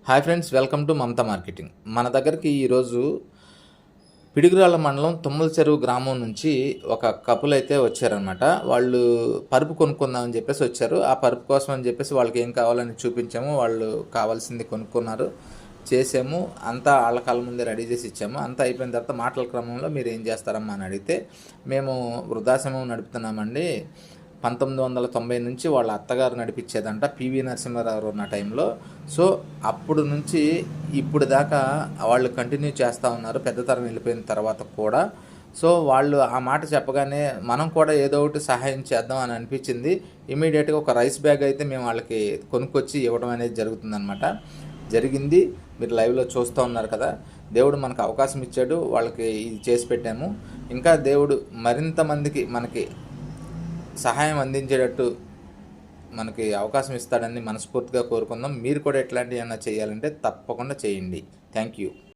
Hi friends, welcome to Mamata marketing. మన దగ్గరికి ఈరోజు పిడుగురాళ్ళ మండలం తుమ్మల చెరువు గ్రామం నుంచి ఒక కపుల్ అయితే వచ్చారనమాట. వాళ్ళు పరుపు కొనుక్కుందామని చెప్పేసి వచ్చారు. ఆ పరుపు కోసం అని చెప్పేసి వాళ్ళకి ఏం కావాలని చూపించాము. వాళ్ళు కావాల్సింది కొనుక్కున్నారు, చేసాము. అంతా వాళ్ళ కళ్ళ ముందే రెడీ చేసి ఇచ్చాము. అంతా అయిపోయిన తర్వాత మాటల క్రమంలో మీరు ఏం చేస్తారమ్మా అని అడిగితే, మేము వృద్ధాశ్రమం నడుపుతున్నామండి, 1990 నుంచి వాళ్ళ అత్తగారు నడిపించేదంట, పివి నరసింహారావు ఉన్న టైంలో. సో అప్పుడు నుంచి ఇప్పుడు దాకా వాళ్ళు కంటిన్యూ చేస్తూ ఉన్నారు, పెద్ద తరం వెళ్ళిపోయిన తర్వాత కూడా. సో వాళ్ళు ఆ మాట చెప్పగానే మనం కూడా ఏదో ఒకటి సహాయం చేద్దాం అని అనిపించింది. ఇమీడియట్గా ఒక రైస్ బ్యాగ్ అయితే మేము వాళ్ళకి కొనుక్కొచ్చి ఇవ్వడం అనేది జరిగింది. మీరు లైవ్లో చూస్తూ ఉన్నారు కదా. దేవుడు మనకు అవకాశం ఇచ్చాడు, వాళ్ళకి ఇది చేసి పెట్టాము. ఇంకా దేవుడు మరింత మందికి మనకి సహాయం అందించేటట్టు మనకి అవకాశం ఇస్తాడని మనస్ఫూర్తిగా కోరుకుందాం. మీరు కూడా ఎట్లాంటివి ఏమైనా చేయాలంటే తప్పకుండా చేయండి. Thank you.